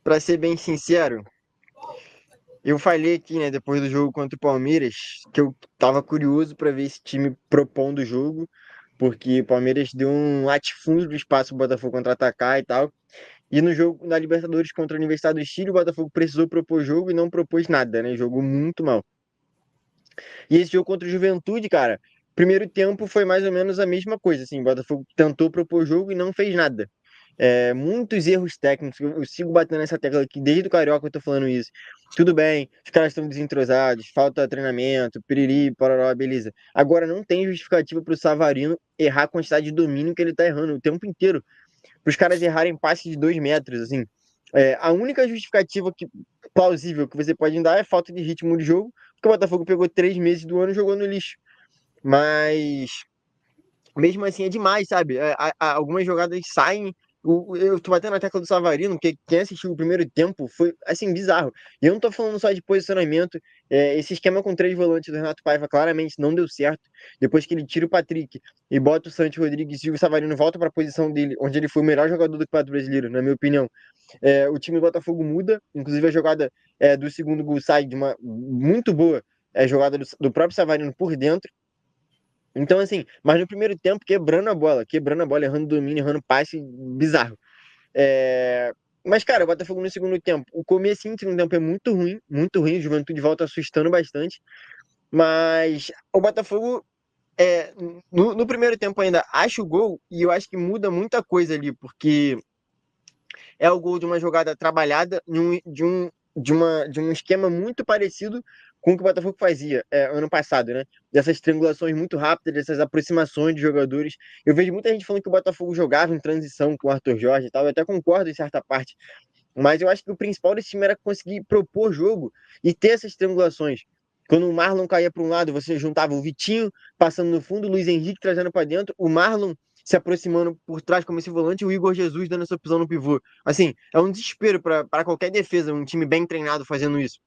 Pra ser bem sincero, eu falei aqui, né, depois do jogo contra o Palmeiras, que eu tava curioso pra ver esse time propondo o jogo, porque o Palmeiras deu um latifúndio do espaço pro Botafogo contra-atacar e tal. E no jogo na Libertadores contra a Universidade do Chile, o Botafogo precisou propor jogo e não propôs nada, né? Jogou muito mal. E esse jogo contra o Juventude, cara, primeiro tempo foi mais ou menos a mesma coisa, assim, o Botafogo tentou propor jogo e não fez nada. Muitos erros técnicos, eu sigo batendo nessa tecla aqui, desde o Carioca eu tô falando isso. Tudo bem, os caras estão desentrosados, falta treinamento, piriri, pororó, beleza. Agora não tem justificativa pro Savarino errar a quantidade de domínio que ele tá errando o tempo inteiro. Para os caras errarem passe de 2 metros, assim. A única justificativa plausível que você pode dar é falta de ritmo de jogo, porque o Botafogo pegou 3 meses do ano e jogou no lixo. Mas mesmo assim é demais, sabe? Algumas jogadas saem. Eu tô batendo na tecla do Savarino, porque quem assistiu o primeiro tempo foi, assim, bizarro. E eu não tô falando só de posicionamento. Esse esquema com 3 volantes do Renato Paiva claramente não deu certo. Depois que ele tira o Patrick e bota o Santos Rodrigues e o Savarino volta para a posição dele, onde ele foi o melhor jogador do Campeonato Brasileiro, na minha opinião. O time do Botafogo muda, inclusive a jogada do segundo gol sai de uma muito boa jogada do próprio Savarino por dentro. Então, assim, mas no primeiro tempo, quebrando a bola, errando domínio, errando passe, bizarro. É... Mas, cara, o Botafogo no segundo tempo, o começo do segundo tempo é muito ruim, o Juventude volta assustando bastante, mas o Botafogo, no primeiro tempo ainda, acha o gol, e eu acho que muda muita coisa ali, porque é o gol de uma jogada trabalhada de um esquema muito parecido com o que o Botafogo fazia ano passado, né? Dessas triangulações muito rápidas, dessas aproximações de jogadores. Eu vejo muita gente falando que o Botafogo jogava em transição com o Arthur Jorge e tal, eu até concordo em certa parte, mas eu acho que o principal desse time era conseguir propor jogo e ter essas triangulações. Quando o Marlon caía para um lado, você juntava o Vitinho passando no fundo, o Luiz Henrique trazendo para dentro, o Marlon se aproximando por trás como esse volante e o Igor Jesus dando essa opção no pivô. Assim, é um desespero para qualquer defesa, um time bem treinado fazendo isso.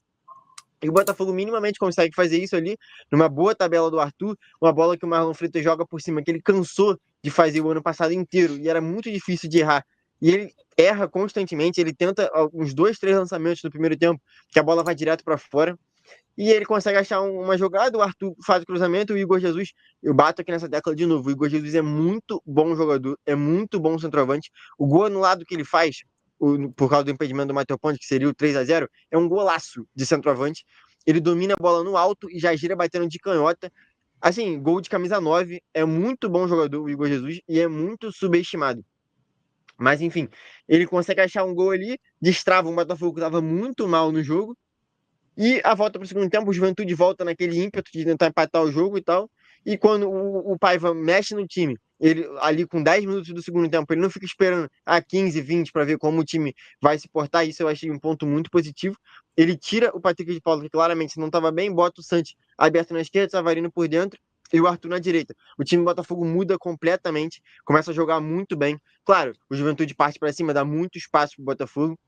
E o Botafogo minimamente consegue fazer isso ali, numa boa tabela do Arthur, uma bola que o Marlon Freitas joga por cima, que ele cansou de fazer o ano passado inteiro, e era muito difícil de errar. E ele erra constantemente, ele tenta uns 2, 3 lançamentos no primeiro tempo, que a bola vai direto para fora, e ele consegue achar uma jogada, o Arthur faz o cruzamento, o Igor Jesus, eu bato aqui nessa tecla de novo, o Igor Jesus é muito bom jogador, é muito bom centroavante, o gol anulado que ele faz, por causa do impedimento do Matheus Ponte, que seria o 3-0, é um golaço de centroavante, ele domina a bola no alto e já gira batendo de canhota, assim, gol de camisa 9, é muito bom jogador o Igor Jesus e é muito subestimado. Mas enfim, ele consegue achar um gol ali, destrava um Botafogo que estava muito mal no jogo, e a volta para o segundo tempo, o Juventude volta naquele ímpeto de tentar empatar o jogo e tal. E quando o Paiva mexe no time, ele ali com 10 minutos do segundo tempo, ele não fica esperando a 15, 20 para ver como o time vai se portar. Isso eu achei um ponto muito positivo. Ele tira o Patrick de Paula, que claramente não estava bem, bota o Santos aberto na esquerda, Savarino por dentro e o Arthur na direita. O time do Botafogo muda completamente, começa a jogar muito bem. Claro, o Juventude parte para cima, dá muito espaço para o Botafogo,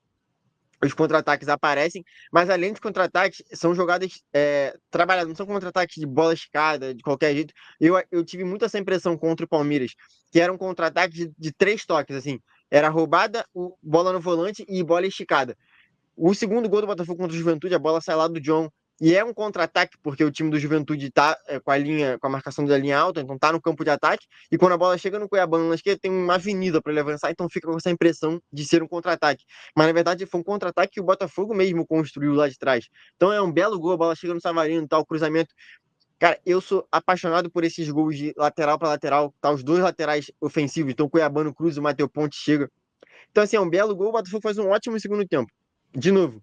os contra-ataques aparecem, mas além dos contra-ataques, são jogadas trabalhadas, não são contra-ataques de bola escada, de qualquer jeito. Eu tive muito essa impressão contra o Palmeiras, que era um contra-ataque de 3 toques, assim. Era roubada, bola no volante e bola esticada. O segundo gol do Botafogo contra o Juventude, a bola sai lá do John. E é um contra-ataque, porque o time do Juventude tá com a marcação da linha alta, então tá no campo de ataque. E quando a bola chega no Cuiabano na esquerda, tem uma avenida para ele avançar, então fica com essa impressão de ser um contra-ataque. Mas na verdade foi um contra-ataque que o Botafogo mesmo construiu lá de trás. Então é um belo gol, a bola chega no Savarino, tá o cruzamento. Cara, eu sou apaixonado por esses gols de lateral para lateral, tá os dois laterais ofensivos, então o Cuiabano cruza, o Matheus Ponte chega. Então, assim, é um belo gol, o Botafogo faz um ótimo segundo tempo. De novo,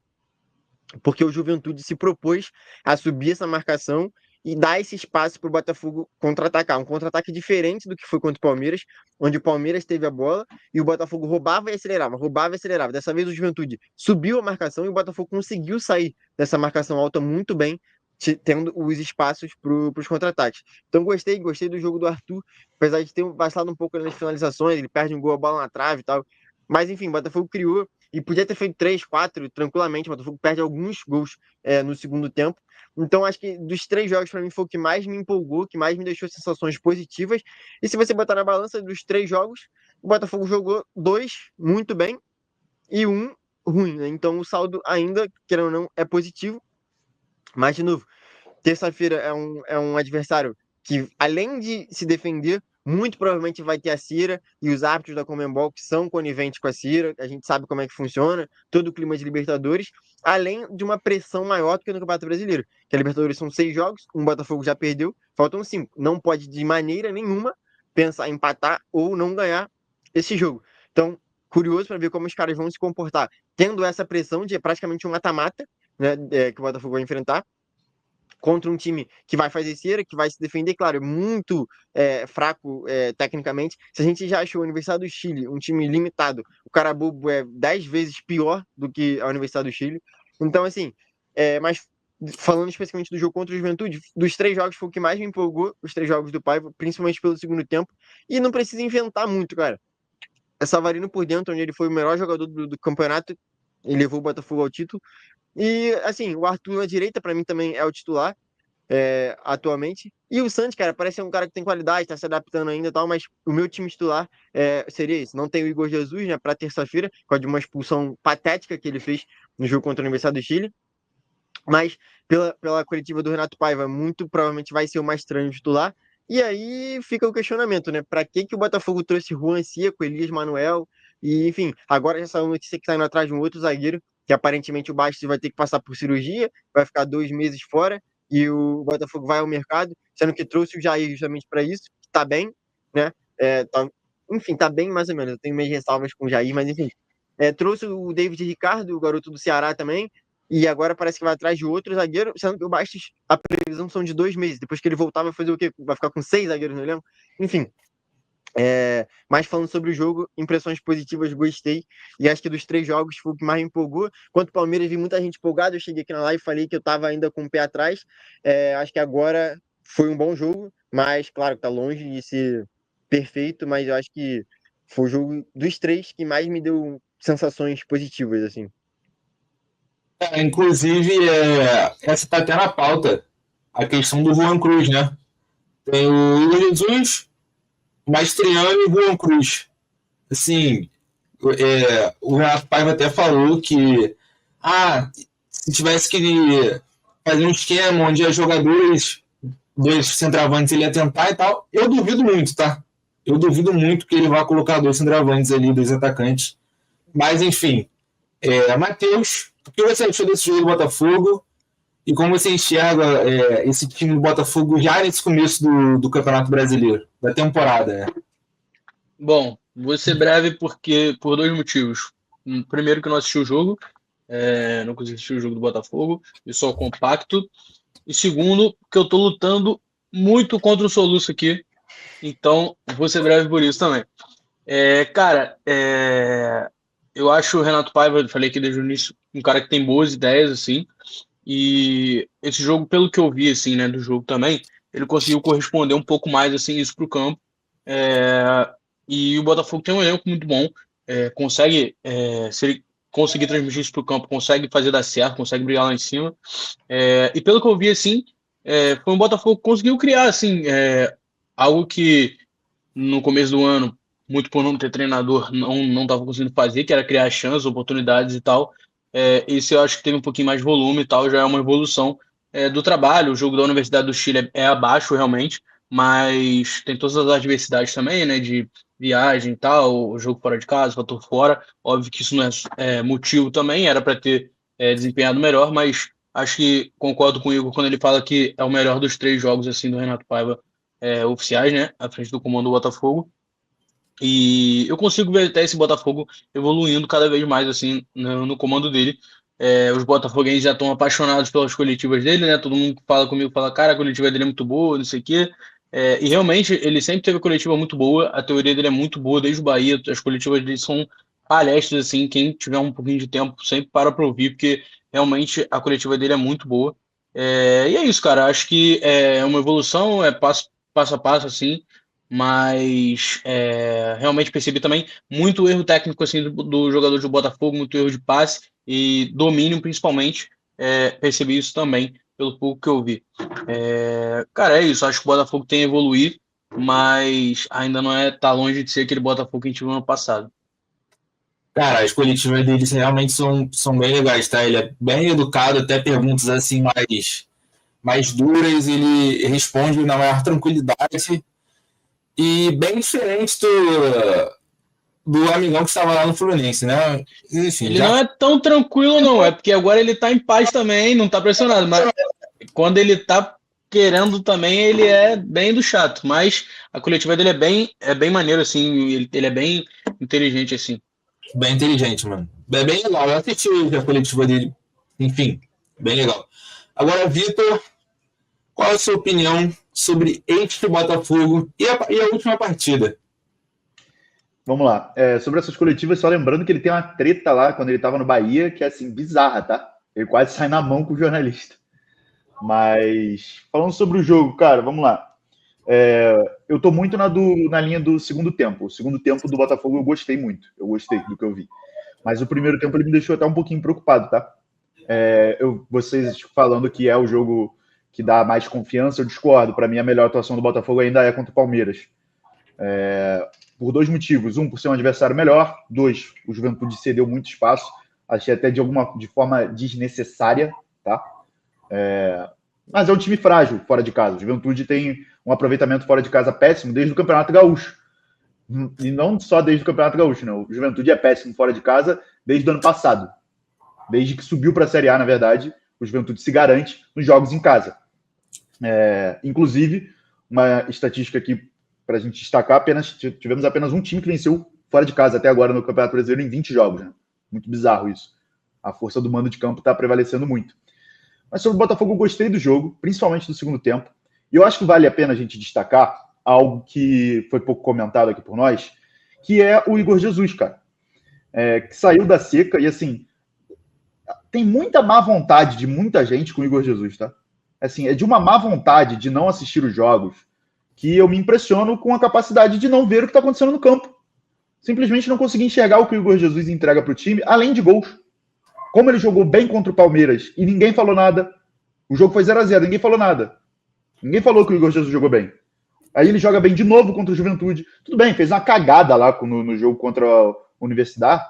porque o Juventude se propôs a subir essa marcação e dar esse espaço para o Botafogo contra-atacar. Um contra-ataque diferente do que foi contra o Palmeiras, onde o Palmeiras teve a bola e o Botafogo roubava e acelerava, roubava e acelerava. Dessa vez o Juventude subiu a marcação e o Botafogo conseguiu sair dessa marcação alta muito bem, tendo os espaços para os contra-ataques. Então gostei do jogo do Arthur, apesar de ter vacilado um pouco nas finalizações, ele perde um gol, a bola na trave e tal. Mas enfim, o Botafogo criou e podia ter feito 3, 4 tranquilamente. O Botafogo perde alguns gols no segundo tempo. Então, acho que dos 3 jogos, para mim, foi o que mais me empolgou, que mais me deixou sensações positivas. E se você botar na balança dos 3 jogos, o Botafogo jogou 2 muito bem e um ruim, né? Então o saldo ainda, querendo ou não, é positivo. Mas, de novo, terça-feira é um adversário que, além de se defender, muito provavelmente vai ter a Cira e os árbitros da Conmebol que são coniventes com a Cira. A gente sabe como é que funciona, todo o clima de Libertadores, além de uma pressão maior do que no Campeonato Brasileiro. Que a Libertadores são 6 jogos, um Botafogo já perdeu, faltam 5. Não pode, de maneira nenhuma, pensar em empatar ou não ganhar esse jogo. Então, curioso para ver como os caras vão se comportar, tendo essa pressão de praticamente um mata-mata, né, que o Botafogo vai enfrentar contra um time que vai fazer cera, que vai se defender, claro, muito fraco tecnicamente. Se a gente já achou a Universidade do Chile um time limitado, o Carabobo é 10 vezes pior do que a Universidade do Chile. Então, assim, mas falando especificamente do jogo contra o Juventude, dos 3 jogos foi o que mais me empolgou, os 3 jogos do Paiva, principalmente pelo segundo tempo, e não precisa inventar muito, cara. É Savarino por dentro, onde ele foi o melhor jogador do campeonato, ele levou o Botafogo ao título. E, assim, o Arthur na direita, para mim, também é o titular atualmente. E o Santos, cara, parece ser um cara que tem qualidade, tá se adaptando ainda e tal, mas o meu time titular seria isso. Não tem o Igor Jesus, né, pra terça-feira, por causa de uma expulsão patética que ele fez no jogo contra a Universidade do Chile. Mas pela coletiva do Renato Paiva, muito provavelmente vai ser o mais estranho titular. E aí fica o questionamento, né? Pra que o Botafogo trouxe Juan Seco, Elias Manuel? E, enfim, agora já saiu notícia que tá indo atrás de um outro zagueiro, que aparentemente o Bastos vai ter que passar por cirurgia, vai ficar 2 meses fora, e o Botafogo vai ao mercado, sendo que trouxe o Jair justamente para isso, que tá bem, né? Enfim, tá bem mais ou menos. Eu tenho minhas ressalvas com o Jair, mas enfim. Trouxe o David Ricardo, o garoto do Ceará também, e agora parece que vai atrás de outro zagueiro, sendo que o Bastos, a previsão são de 2 meses. Depois que ele voltar, vai fazer o quê? Vai ficar com 6 zagueiros no elenco? Enfim. Mas falando sobre o jogo, impressões positivas, gostei. E acho que dos 3 jogos foi o que mais me empolgou. Quanto ao Palmeiras, vi muita gente empolgada. Eu cheguei aqui na live e falei que eu estava ainda com o pé atrás. Acho que agora foi um bom jogo, mas claro, tá longe de ser perfeito. Mas eu acho que foi o jogo dos 3 que mais me deu sensações positivas, assim. Inclusive, essa está até na pauta, a questão do Juan Cruz, né? Tem o Igor Jesus, Mastriano e Juan Cruz. Assim, o Renato Paiva até falou que se tivesse que fazer um esquema onde os jogadores, dois centroavantes, ele ia tentar e tal, eu duvido muito, tá? Eu duvido muito que ele vá colocar dois centroavantes ali, dois atacantes. Mas, enfim, Matheus, o que você achou desse jogo do Botafogo? E como você enxerga esse time do Botafogo já nesse começo do Campeonato Brasileiro, da temporada, né? Bom, vou ser breve por 2 motivos. Primeiro, que eu não assisti o jogo, não consegui assistir o jogo do Botafogo, e só o compacto. E segundo, que eu tô lutando muito contra o soluço aqui, então vou ser breve por isso também. Cara, eu acho o Renato Paiva, eu falei aqui desde o início, um cara que tem boas ideias, assim, e esse jogo, pelo que eu vi, assim, né, do jogo também, ele conseguiu corresponder um pouco mais, assim, isso pro campo. E o Botafogo tem um elenco muito bom, consegue, se ele conseguir transmitir isso pro campo, consegue fazer dar certo, consegue brigar lá em cima. E pelo que eu vi, assim, foi um Botafogo que conseguiu criar, assim, algo que no começo do ano, muito por não ter treinador, não estava conseguindo fazer, que era criar chances, oportunidades e tal. Esse eu acho que teve um pouquinho mais de volume e tal, já é uma evolução do trabalho. O jogo da Universidade do Chile é abaixo, realmente, mas tem todas as adversidades também, né, de viagem e tal, o jogo fora de casa, fator fora. Óbvio que isso não é motivo também, era para ter desempenhado melhor, mas acho que concordo com o Igor quando ele fala que é o melhor dos 3 jogos assim do Renato Paiva oficiais, né, à frente do comando do Botafogo. E eu consigo ver até esse Botafogo evoluindo cada vez mais assim no comando dele. Os botafoguenses já estão apaixonados pelas coletivas dele, né? Todo mundo fala comigo, fala, cara, a coletiva dele é muito boa, não sei o quê. E realmente ele sempre teve a coletiva muito boa, a teoria dele é muito boa desde o Bahia, as coletivas dele são palestras, assim, quem tiver um pouquinho de tempo sempre para ouvir, porque realmente a coletiva dele é muito boa. E é isso, cara, acho que é uma evolução, passo a passo, assim, mas realmente percebi também muito erro técnico assim do jogador do Botafogo, muito erro de passe e domínio principalmente. Percebi isso também pelo pouco que eu vi. Cara, é isso. Acho que o Botafogo tem a evoluir, mas ainda não tá longe de ser aquele Botafogo que a gente viu no ano passado. Cara, as coletivas deles realmente são bem legais, tá? Ele é bem educado, até perguntas assim mais duras, ele responde na maior tranquilidade e bem diferente do amigão que estava lá no Fluminense, né? Enfim, Ele não é tão tranquilo, não. É porque agora ele tá em paz também, não tá pressionado. Mas quando ele tá querendo também, ele é bem do chato. Mas a coletiva dele é bem maneiro, assim. Ele é bem inteligente, assim. bem inteligente, mano. É bem legal. Eu assisti a coletiva dele. Enfim, bem legal. Agora, Vitor, qual a sua opinião sobre este Botafogo e a última partida? Vamos lá. Sobre essas coletivas, só lembrando que ele tem uma treta lá quando ele estava no Bahia, que é assim, bizarra, tá? Ele quase sai na mão com o jornalista. Mas, falando sobre o jogo, cara, vamos lá. Eu tô muito na linha do segundo tempo. O segundo tempo do Botafogo eu gostei muito. Eu gostei do que eu vi. Mas o primeiro tempo ele me deixou até um pouquinho preocupado, tá? Vocês falando que é o jogo que dá mais confiança, eu discordo. Para mim, a melhor atuação do Botafogo ainda é contra o Palmeiras. Por dois motivos. Um, por ser um adversário melhor. Dois, o Juventude cedeu muito espaço. Achei até de forma desnecessária, tá? Mas é um time frágil fora de casa. O Juventude tem um aproveitamento fora de casa péssimo desde o Campeonato Gaúcho. E não só desde o Campeonato Gaúcho, não. O Juventude é péssimo fora de casa desde o ano passado. Desde que subiu para a Série A, na verdade, o Juventude se garante nos jogos em casa. Inclusive, uma estatística aqui para a gente destacar, tivemos apenas um time que venceu fora de casa até agora no Campeonato Brasileiro em 20 jogos. Né? Muito bizarro isso. A força do mando de campo está prevalecendo muito. Mas sobre o Botafogo, eu gostei do jogo, principalmente do segundo tempo. E eu acho que vale a pena a gente destacar algo que foi pouco comentado aqui por nós, que é o Igor Jesus, cara. Que saiu da seca e, assim, tem muita má vontade de muita gente com o Igor Jesus, tá? Assim, é de uma má vontade de não assistir os jogos que eu me impressiono com a capacidade de não ver o que está acontecendo no campo. Simplesmente não consegui enxergar o que o Igor Jesus entrega para o time, além de gols. Como ele jogou bem contra o Palmeiras e ninguém falou nada. O jogo foi 0-0, ninguém falou nada. Ninguém falou que o Igor Jesus jogou bem. Aí ele joga bem de novo contra o Juventude. Tudo bem, fez uma cagada lá no jogo contra a Universidade.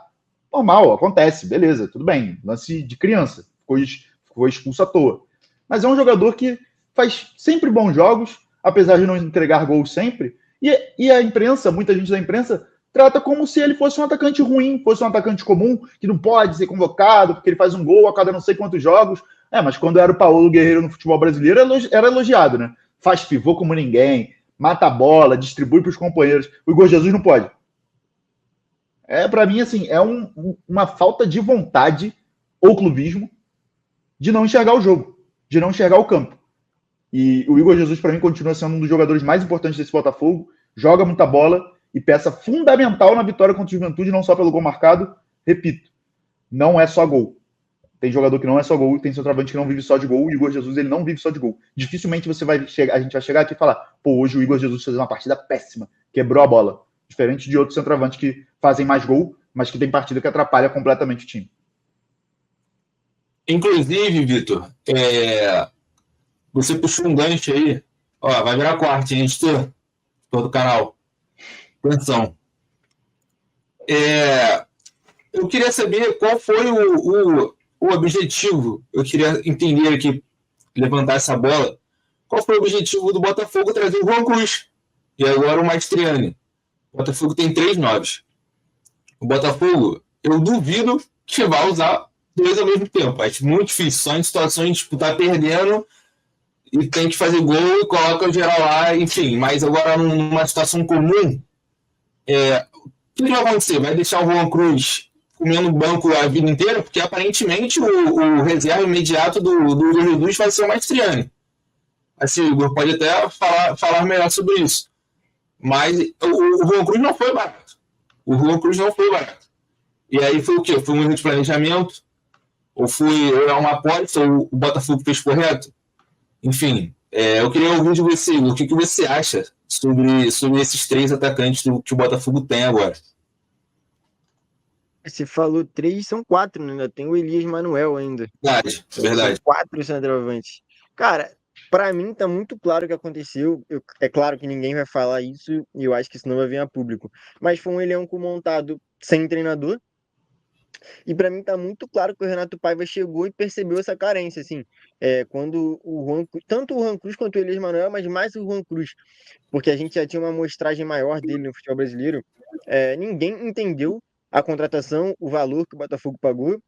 Normal, acontece, beleza, tudo bem. Lance de criança, ficou expulso à toa. Mas é um jogador que faz sempre bons jogos, apesar de não entregar gols sempre. E a imprensa, muita gente da imprensa, trata como se ele fosse um atacante ruim, fosse um atacante comum, que não pode ser convocado, porque ele faz um gol a cada não sei quantos jogos. Mas quando era o Paulo Guerreiro no futebol brasileiro, era elogiado, né? Faz pivô como ninguém, mata a bola, distribui para os companheiros. O Igor Jesus não pode. Para mim, assim, uma falta de vontade ou clubismo de não enxergar o jogo, de não enxergar o campo. E o Igor Jesus, para mim, continua sendo um dos jogadores mais importantes desse Botafogo, joga muita bola e peça fundamental na vitória contra o Juventude, não só pelo gol marcado. Repito, não é só gol. Tem jogador que não é só gol, tem centroavante que não vive só de gol, e o Igor Jesus ele não vive só de gol. Dificilmente a gente vai chegar aqui e falar, pô, hoje o Igor Jesus fez uma partida péssima, quebrou a bola. Diferente de outros centroavantes que fazem mais gol, mas que tem partida que atrapalha completamente o time. Inclusive, Vitor, você puxou um gancho aí, ó, vai virar corte, hein, editor do canal. Atenção. Eu queria saber qual foi o objetivo. Eu queria entender aqui, levantar essa bola. Qual foi o objetivo do Botafogo trazer o Juan Cruz e agora o Mastriani? O Botafogo tem 3 9. O Botafogo, eu duvido que vá usar 2 ao mesmo tempo. Acho muito difícil. Só em situações tipo, tá perdendo e tem que fazer gol e coloca o geral lá, enfim. Mas agora numa situação comum, o que vai acontecer? Vai deixar o Juan Cruz comendo banco a vida inteira? Porque aparentemente o reserva imediato do Jesus vai ser o Mastriani. Assim, o Igor pode até falar melhor sobre isso. Mas o Juan Cruz não foi barato. O Juan Cruz não foi barato. E aí foi o quê? Foi um erro de planejamento? Ou foi uma aposta? Ou o Botafogo fez correto? Enfim, eu queria ouvir de você, Igor. O que você acha sobre esses 3 atacantes que o Botafogo tem agora? Você falou 3, são 4, né? Ainda tem o Elias Manuel ainda. Verdade. São 4 centroavantes. Cara, pra mim tá muito claro o que aconteceu. É claro que ninguém vai falar isso e eu acho que isso não vai vir a público. Mas foi um elenco montado sem treinador, E para mim tá muito claro que o Renato Paiva chegou e percebeu essa carência, assim, quando tanto o Juan Cruz quanto o Elias Manuel, mas mais o Juan Cruz, porque a gente já tinha uma amostragem maior dele no futebol brasileiro, ninguém entendeu a contratação, o valor que o Botafogo pagou,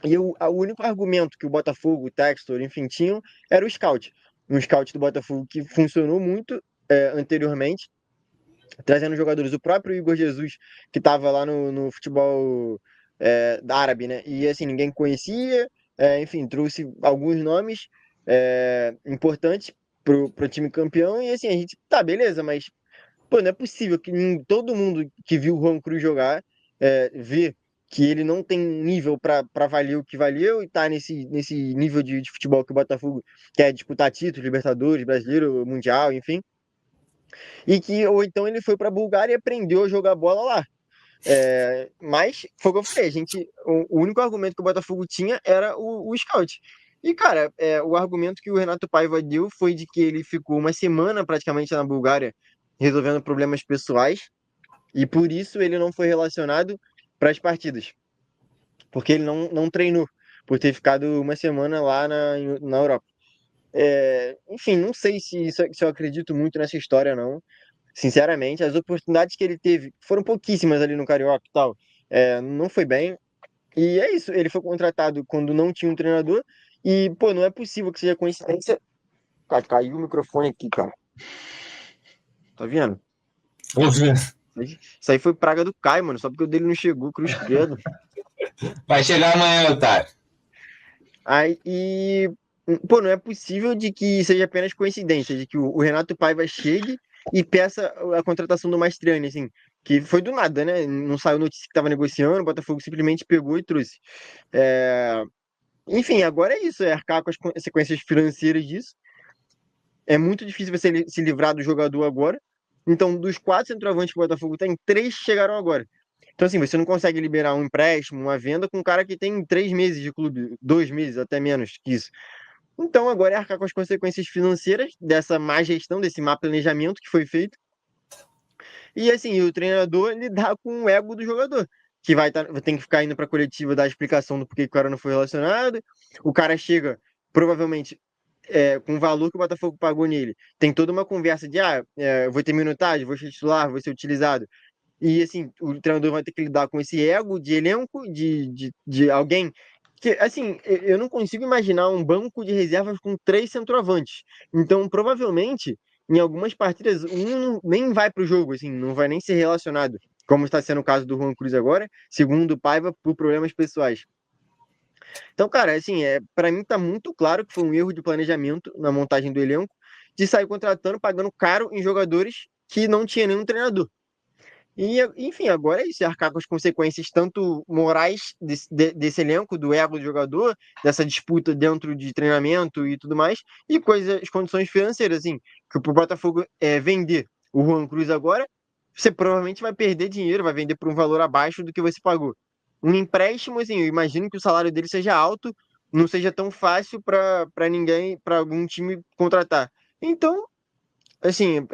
e o único argumento que o Botafogo, o Textor, enfim, tinham era o scout. Um scout do Botafogo que funcionou muito anteriormente, trazendo jogadores. O próprio Igor Jesus, que estava lá no futebol da árabe, né? E assim, ninguém conhecia, enfim, trouxe alguns nomes importantes pro time campeão. E assim, a gente, tá, beleza, mas pô, não é possível que todo mundo que viu o Juan Cruz jogar vê que ele não tem nível para valer o que valeu e tá nesse nível de futebol que o Botafogo quer disputar títulos, Libertadores, Brasileiro, Mundial, enfim. E que, ou então ele foi para a Bulgária e aprendeu a jogar bola lá. Mas foi o que eu falei, o único argumento que o Botafogo tinha era o scout. E, cara, o argumento que o Renato Paiva deu foi de que ele ficou uma semana praticamente na Bulgária resolvendo problemas pessoais e por isso ele não foi relacionado para as partidas, porque ele não treinou, por ter ficado uma semana lá na Europa. Enfim, não sei se eu acredito muito nessa história, não. Sinceramente, as oportunidades que ele teve foram pouquíssimas ali no Carioca e tal. Não foi bem. E é isso, ele foi contratado quando não tinha um treinador. E, pô, não é possível que seja coincidência. Cara, caiu o microfone aqui, cara. Tá vendo? Ouvindo. Isso aí foi praga do Caio, mano. Só porque o dele não chegou, cruz credo. Vai chegar amanhã, Otário. Aí, pô, não é possível de que seja apenas coincidência, de que o Renato Paiva chegue e peça a contratação do Mastriani, assim, que foi do nada, né? Não saiu notícia que estava negociando, o Botafogo simplesmente pegou e trouxe. Enfim, agora é isso, arcar com as consequências financeiras disso. É muito difícil você se livrar do jogador agora. Então, dos 4 centroavantes que o Botafogo tem, 3 chegaram agora. Então, assim, você não consegue liberar um empréstimo, uma venda com um cara que tem 3 meses de clube, 2 meses, até menos que isso. Então, agora é arcar com as consequências financeiras dessa má gestão, desse má planejamento que foi feito. E, assim, o treinador lidar com o ego do jogador, que tem que ficar indo para a coletiva dar a explicação do porquê que o cara não foi relacionado. O cara chega, provavelmente, com o valor que o Botafogo pagou nele. Tem toda uma conversa de, vou ter minutagem, vou ser titular, vou ser utilizado. E, assim, o treinador vai ter que lidar com esse ego de elenco, de alguém que, assim, eu não consigo imaginar um banco de reservas com 3 centroavantes. Então, provavelmente, em algumas partidas, nem vai para o jogo, assim, não vai nem ser relacionado, como está sendo o caso do Juan Cruz agora, segundo o Paiva, por problemas pessoais. Então, cara, assim, para mim tá muito claro que foi um erro de planejamento na montagem do elenco, de sair contratando, pagando caro em jogadores que não tinha nenhum treinador. E, enfim, agora é isso, arcar com as consequências tanto morais desse elenco, do ego do jogador, dessa disputa dentro de treinamento e tudo mais, e as condições financeiras, assim, que o Botafogo vender o Juan Cruz agora, você provavelmente vai perder dinheiro, vai vender por um valor abaixo do que você pagou. Um empréstimo, assim, eu imagino que o salário dele seja alto, não seja tão fácil para ninguém, para algum time contratar. Então, assim,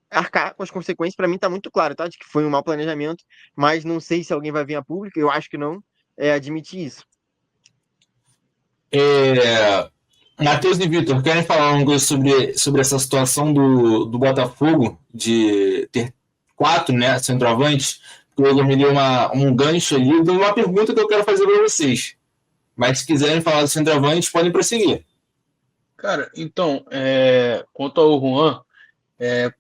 arcar com as consequências, para mim tá muito claro, tá? De que foi um mau planejamento, mas não sei se alguém vai vir a público, eu acho que não, admitir isso. Matheus e Vitor, querem falar alguma coisa sobre essa situação do Botafogo de ter 4, né, centroavantes? O Igor me deu um gancho ali, de uma pergunta que eu quero fazer para vocês. Mas se quiserem falar do centroavante, podem prosseguir. Cara, então, quanto ao Juan,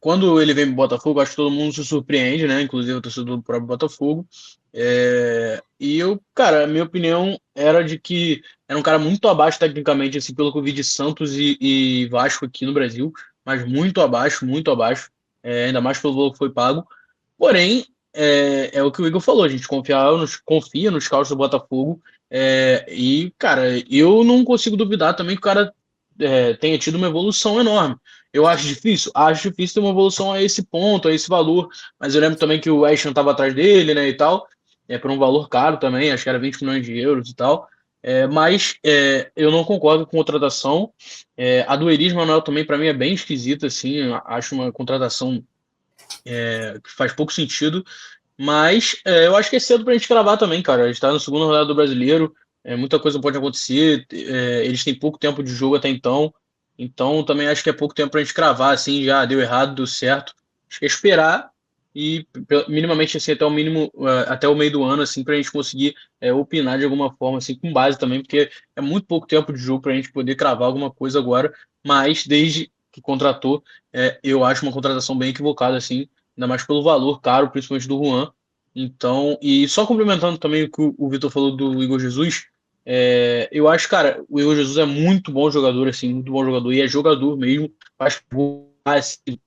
quando ele vem pro Botafogo, acho que todo mundo se surpreende, né? Inclusive o torcedor do próprio Botafogo. E cara, a minha opinião era de que era um cara muito abaixo tecnicamente, assim, pelo que eu vi de Santos e Vasco aqui no Brasil, mas muito abaixo, ainda mais pelo valor que foi pago. Porém, é o que o Igor falou, a gente confia nos scouts do Botafogo. E, cara, eu não consigo duvidar também que o cara tenha tido uma evolução enorme. Eu acho difícil ter uma evolução a esse ponto, a esse valor, mas eu lembro também que o West Ham estava atrás dele, né, e tal, por um valor caro também, acho que era 20 milhões de euros e tal, mas eu não concordo com a contratação. A do Elias Manuel também, para mim, é bem esquisita, assim, acho uma contratação que faz pouco sentido. Mas eu acho que é cedo pra gente cravar também, cara. A gente tá na segunda rodada do Brasileiro, muita coisa pode acontecer. Eles têm pouco tempo de jogo até então também acho que é pouco tempo pra gente cravar, assim, já deu errado, deu certo. Acho que é esperar e minimamente assim até o mínimo, até o meio do ano, assim, pra gente conseguir opinar de alguma forma, assim, com base também, porque é muito pouco tempo de jogo pra gente poder cravar alguma coisa agora, mas desde que contratou, eu acho uma contratação bem equivocada, assim, ainda mais pelo valor caro, principalmente do Juan. Então, e só complementando também o que o Vitor falou do Igor Jesus, eu acho, cara, o Igor Jesus é muito bom jogador, assim, muito bom jogador, e é jogador mesmo, faz assim,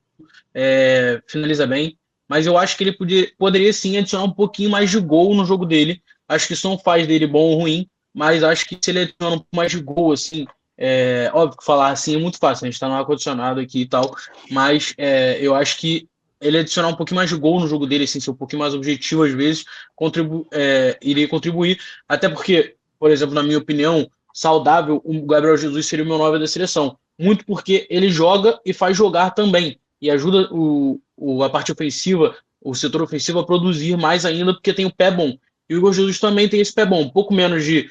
finaliza bem, mas eu acho que ele poderia sim adicionar um pouquinho mais de gol no jogo dele. Acho que isso não faz dele bom ou ruim, mas acho que se ele adicionar um pouco mais de gol, assim, óbvio que falar assim é muito fácil, a gente tá no ar-condicionado aqui e tal, mas eu acho que ele adicionar um pouquinho mais de gol no jogo dele, assim, ser um pouquinho mais objetivo às vezes, iria contribuir, até porque, por exemplo, na minha opinião, saudável, o Gabriel Jesus seria o meu 9 da seleção, muito porque ele joga e faz jogar também, e ajuda a parte ofensiva, o setor ofensivo a produzir mais ainda, porque tem o pé bom. E o Igor Jesus também tem esse pé bom, um pouco menos de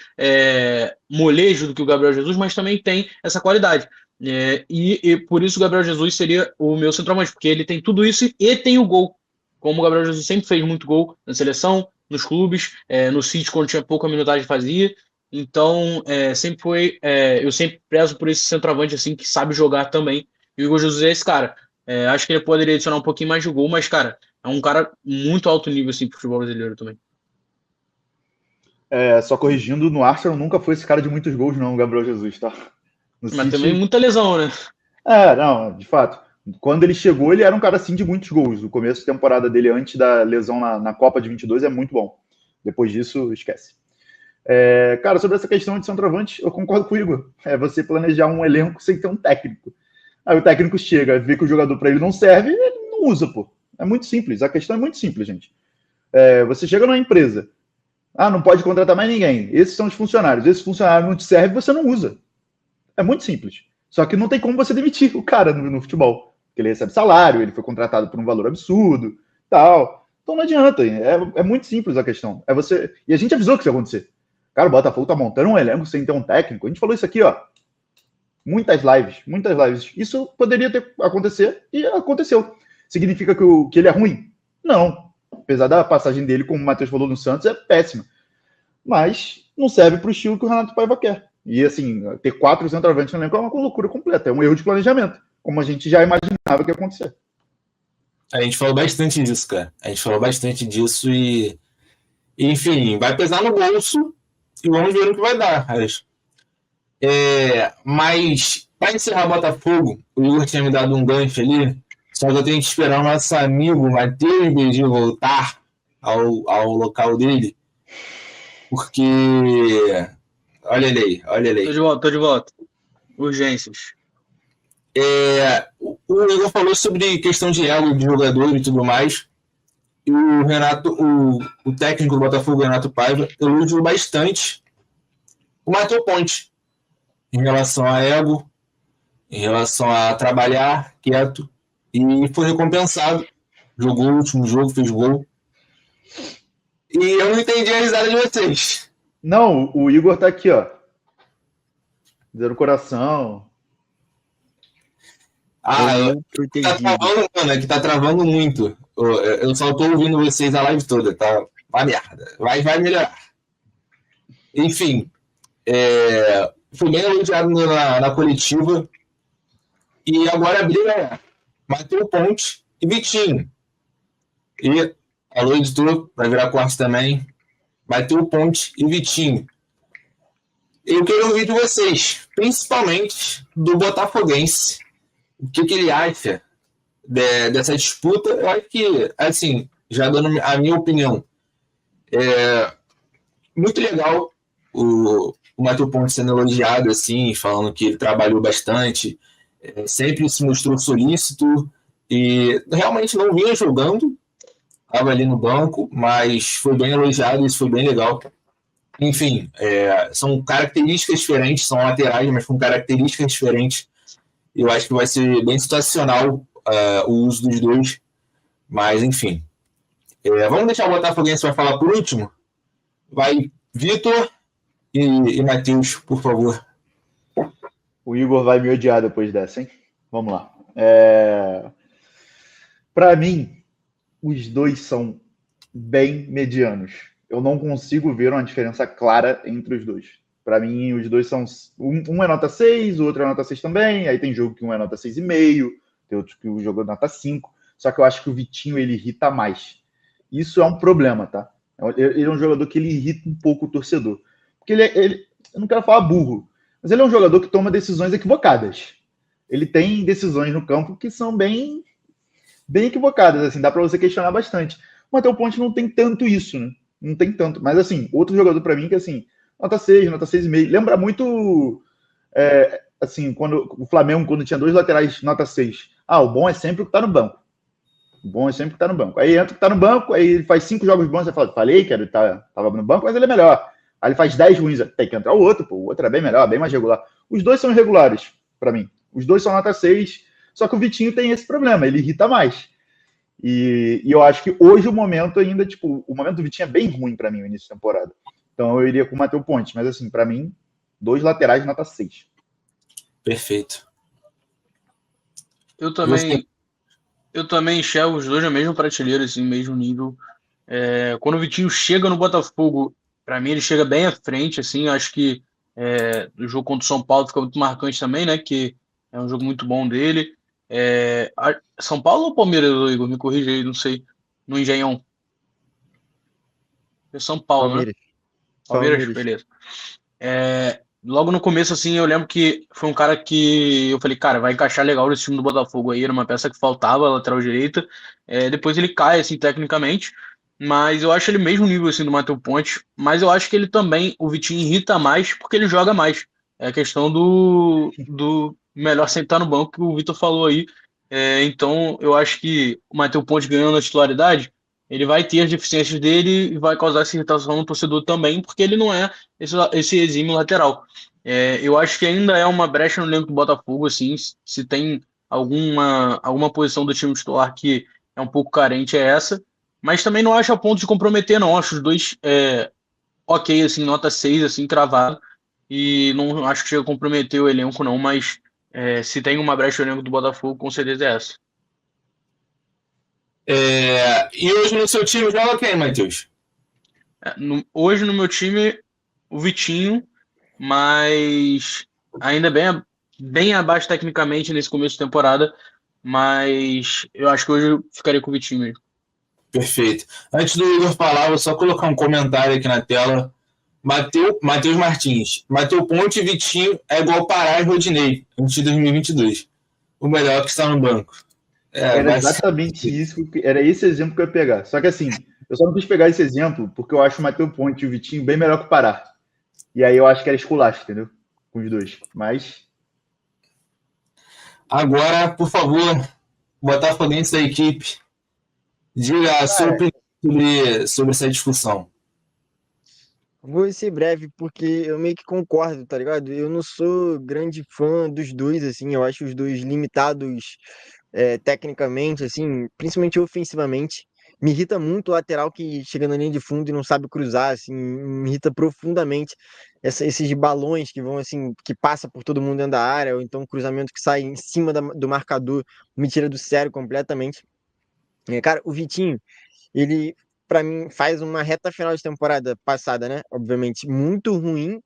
molejo do que o Gabriel Jesus, mas também tem essa qualidade. E por isso o Gabriel Jesus seria o meu centroavante, porque ele tem tudo isso e tem o gol. Como o Gabriel Jesus sempre fez muito gol na seleção, nos clubes, no City, quando tinha pouca minutagem, fazia. Então, sempre foi. Eu sempre prezo por esse centroavante assim que sabe jogar também. E o Igor Jesus é esse cara. Acho que ele poderia adicionar um pouquinho mais de gol, mas, cara, é um cara muito alto nível assim, pro futebol brasileiro também. Só corrigindo, no Arsenal nunca foi esse cara de muitos gols, não, o Gabriel Jesus, tá? No Mas City, também muita lesão, né? não, de fato. Quando ele chegou, ele era um cara assim de muitos gols. O começo da temporada dele, antes da lesão na Copa de 22, é muito bom. Depois disso, esquece. Cara, sobre essa questão de centroavante, eu concordo com o Igor. É você planejar um elenco sem ter um técnico. Aí o técnico chega, vê que o jogador para ele não serve, ele não usa, pô. É muito simples. A questão é muito simples, gente. Você chega numa empresa, não pode contratar mais ninguém. Esses são os funcionários. Esse funcionário não te serve, você não usa. É muito simples. Só que não tem como você demitir o cara no futebol. Porque ele recebe salário, ele foi contratado por um valor absurdo, tal. Então não adianta. É muito simples a questão. E a gente avisou que isso ia acontecer. Cara, o Botafogo tá montando um elenco sem ter um técnico. A gente falou isso aqui, ó. Muitas lives. Isso poderia acontecer e aconteceu. Significa que ele é ruim? Não. Apesar da passagem dele, como o Matheus falou no Santos, é péssima. Mas não serve para o estilo que o Renato Paiva quer. E assim, ter 4 centroavantes no elenco é uma loucura completa. É um erro de planejamento, como a gente já imaginava que ia acontecer. A gente falou bastante disso, cara. A gente falou bastante disso e enfim, vai pesar no bolso e vamos ver o que vai dar. Mas, para encerrar o Botafogo, o Igor tinha me dado um gancho ali, só que eu tenho que esperar o nosso amigo Matheus Begui voltar ao local dele, porque... Olha ele aí. Tô de volta. Urgências. O Igor falou sobre questão de ego de jogador e tudo mais, e o Renato, o técnico do Botafogo, Renato Paiva, elogiou bastante o Matheus Ponte em relação a ego, em relação a trabalhar quieto, e foi recompensado. Jogou o último jogo, fez gol. E eu não entendi a risada de vocês. Não, o Igor tá aqui, ó. Dando coração. Tá travando, mano, é que tá travando muito. Eu só tô ouvindo vocês a live toda, tá uma merda. Vai melhorar. Enfim, foi bem elogiado na coletiva. E agora a briga é Matheus Ponte e Vitinho. E, alô, editor, vai virar corte também. Matheus Ponte e Vitinho. Eu quero ouvir de vocês, principalmente do botafoguense. O que ele acha dessa disputa? Eu acho que, assim, já dando a minha opinião, muito legal o Matheus Ponte sendo elogiado, assim, falando que ele trabalhou bastante, sempre se mostrou solícito e realmente não vinha jogando, estava ali no banco, mas foi bem elogiado, isso foi bem legal. Enfim, são características diferentes, são laterais, mas com características diferentes. Eu acho que vai ser bem situacional o uso dos dois, mas enfim. Vamos deixar o Botafoguense vai falar por último? Vai Vitor e Matheus, por favor. O Igor vai me odiar depois dessa, hein? Vamos lá. Para mim, os dois são bem medianos. Eu não consigo ver uma diferença clara entre os dois. Para mim, os dois são... Um é nota 6, o outro é nota 6 também. Aí tem jogo que um é nota 6,5, tem outro que o jogo é nota 5. Só que eu acho que o Vitinho, ele irrita mais. Isso é um problema, tá? Ele é um jogador que ele irrita um pouco o torcedor. Porque eu não quero falar burro, mas ele é um jogador que toma decisões equivocadas. Ele tem decisões no campo que são bem equivocadas, assim, dá para você questionar bastante. O Matheus Ponte não tem tanto isso, né? Não tem tanto. Mas, assim, outro jogador para mim que, assim, nota 6, nota 6,5. Lembra muito, assim, quando o Flamengo, quando tinha dois laterais nota 6. O bom é sempre o que tá no banco. O bom é sempre que tá no banco. Aí entra o que tá no banco, aí ele faz 5 jogos bons, você fala, falei que ele tava no banco, mas ele é melhor. Aí ele faz 10 ruins, tem que entrar o outro, pô. O outro é bem melhor, bem mais regular. Os dois são irregulares, para mim. Os dois são nota 6, só que o Vitinho tem esse problema, ele irrita mais. E eu acho que hoje o momento ainda, tipo, o momento do Vitinho é bem ruim para mim no início da temporada. Então eu iria com o Matheus Ponte, mas assim, para mim, dois laterais nota 6. Perfeito. Eu também enxergo os dois na mesma prateleira, assim, mesmo nível. Quando o Vitinho chega no Botafogo, para mim ele chega bem à frente, assim, acho que o jogo contra o São Paulo fica muito marcante também, né, que é um jogo muito bom dele. São Paulo ou Palmeiras, Igor? Me corrija aí, não sei, no Engenhão. É São Paulo, Palmeiras. né? Palmeiras, beleza. Logo no começo, assim, eu lembro que foi um cara que eu falei, cara, vai encaixar legal nesse time do Botafogo aí, era uma peça que faltava, lateral direita. Depois ele cai, assim, tecnicamente, mas eu acho ele mesmo nível, assim, do Matheus Ponte, mas eu acho que ele também, o Vitinho irrita mais porque ele joga mais. É a questão do melhor sentar no banco que o Vitor falou aí. Então, eu acho que o Matheus Ponte ganhando a titularidade, ele vai ter as deficiências dele e vai causar essa irritação no torcedor também, porque ele não é esse exímio lateral. Eu acho que ainda é uma brecha no elenco do Botafogo, assim, se tem alguma posição do time titular que é um pouco carente, é essa, mas também não acho a ponto de comprometer, não, acho os dois ok, assim, nota 6, assim, cravado, e não acho que chega a comprometer o elenco, não, mas se tem uma brecha no elenco do Botafogo, com certeza é essa. E hoje no seu time joga quem, Matheus? Hoje no meu time, o Vitinho, mas ainda bem abaixo tecnicamente nesse começo de temporada, mas eu acho que hoje eu ficaria com o Vitinho mesmo. Perfeito. Antes do Igor falar, vou só colocar um comentário aqui na tela. Matheus Martins. Matheus Ponte e Vitinho é igual Pará e Rodinei, antes de 2022. O melhor que está no banco. Era exatamente isso, era esse exemplo que eu ia pegar. Só que assim, eu só não quis pegar esse exemplo porque eu acho o Matheus Ponte e o Vitinho bem melhor que o Pará. E aí eu acho que era esculacho, entendeu? Com os dois. Mas. Agora, por favor, botafoguense da equipe, diga a sua opinião sobre essa discussão. Vou ser breve, porque eu meio que concordo, tá ligado? Eu não sou grande fã dos dois, assim, eu acho os dois limitados tecnicamente, assim, principalmente ofensivamente. Me irrita muito o lateral que chega na linha de fundo e não sabe cruzar, assim, me irrita profundamente esses balões que vão, assim, que passa por todo mundo dentro da área, ou então cruzamento que sai em cima do marcador, me tira do sério completamente. Cara, o Vitinho, ele, pra mim, faz uma reta final de temporada passada, né? Obviamente, muito ruim,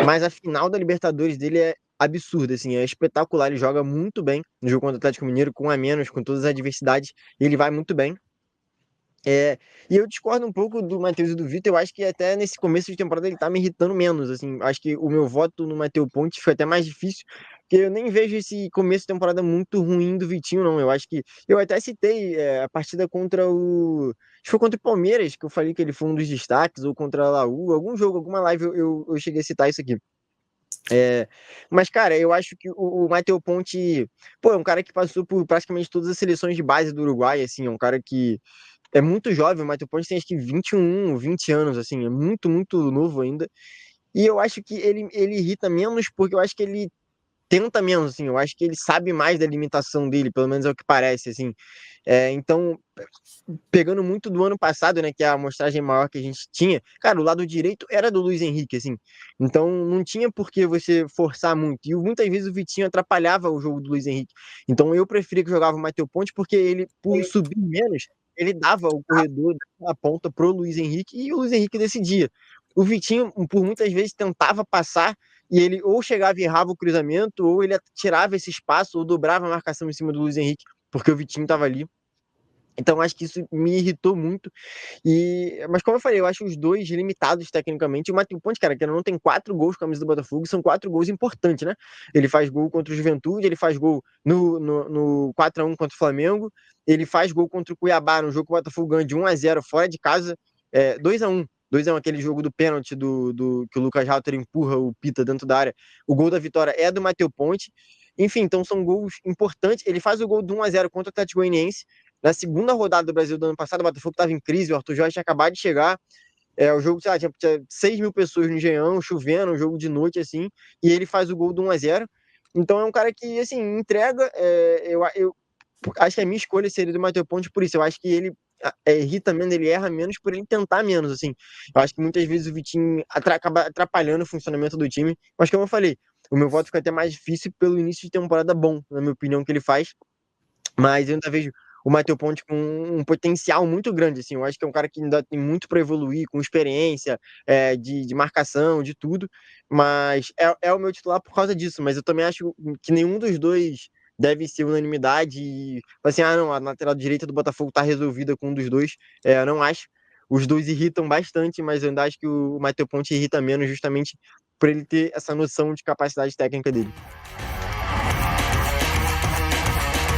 mas a final da Libertadores dele é absurda, assim, é espetacular. Ele joga muito bem no jogo contra o Atlético Mineiro, com um a menos, com todas as adversidades, ele vai muito bem. E eu discordo um pouco do Matheus e do Vitor. Eu acho que até nesse começo de temporada ele tá me irritando menos. Assim, acho que o meu voto no Matheus Ponte foi até mais difícil, porque eu nem vejo esse começo de temporada muito ruim do Vitinho, não. Eu acho que eu até citei a partida contra o. Acho que foi contra o Palmeiras, que eu falei que ele foi um dos destaques, ou contra a Laú, algum jogo, alguma live eu cheguei a citar isso aqui. Mas, cara, eu acho que o Matheus Ponte, pô, é um cara que passou por praticamente todas as seleções de base do Uruguai, assim, é um cara que é muito jovem. O Matheus Ponte tem acho que 21, 20 anos, assim, é muito, muito novo ainda. E eu acho que ele irrita menos porque eu acho que ele tenta menos, assim, eu acho que ele sabe mais da limitação dele, pelo menos é o que parece, assim. Então, pegando muito do ano passado, né, que é a amostragem maior que a gente tinha, cara, o lado direito era do Luiz Henrique, assim. Então, não tinha por que você forçar muito. E muitas vezes o Vitinho atrapalhava o jogo do Luiz Henrique. Então, eu preferia que jogava o Matheus Ponte, porque ele, por subir menos, ele dava o corredor da ponta pro Luiz Henrique e o Luiz Henrique decidia. O Vitinho, por muitas vezes, tentava passar e ele ou chegava e errava o cruzamento, ou ele tirava esse espaço, ou dobrava a marcação em cima do Luiz Henrique, porque o Vitinho estava ali. Então, acho que isso me irritou muito. Mas, como eu falei, eu acho os dois limitados tecnicamente. O Matheus Ponte, cara, que não tem 4 gols com a camisa do Botafogo, são 4 gols importantes, né? Ele faz gol contra o Juventude, ele faz gol no 4-1 contra o Flamengo, ele faz gol contra o Cuiabá, no jogo que o Botafogo ganha de 1-0 fora de casa, 2-1. 2-1, aquele jogo do pênalti que o Lucas Halter empurra o Pita dentro da área. O gol da vitória é do Matheus Ponte. Enfim, então são gols importantes. Ele faz o gol de 1-0 contra o Atlético Goianiense. Na segunda rodada do Brasil do ano passado, o Botafogo estava em crise, o Arthur Jorge tinha acabado de chegar. O jogo, sei lá, tinha 6 mil pessoas no Engenhão, chovendo, um jogo de noite, assim, e ele faz o gol do 1-0. Então é um cara que, assim, entrega. Eu acho que a minha escolha seria do Matheus Ponte por isso. Eu acho que ele irrita menos, ele erra menos por ele tentar menos, assim. Eu acho que muitas vezes o Vitinho acaba atrapalhando o funcionamento do time. Mas como eu falei, o meu voto fica até mais difícil pelo início de temporada bom, na minha opinião, que ele faz. Mas eu ainda vejo o Matheus Ponte com um potencial muito grande, assim. Eu acho que é um cara que ainda tem muito para evoluir, com experiência, de marcação, de tudo. Mas é o meu titular por causa disso. Mas eu também acho que nenhum dos dois deve ser unanimidade. E assim, não, a lateral direita do Botafogo tá resolvida com um dos dois. Eu não acho. Os dois irritam bastante, mas eu ainda acho que o Matheus Ponte irrita menos justamente por ele ter essa noção de capacidade técnica dele.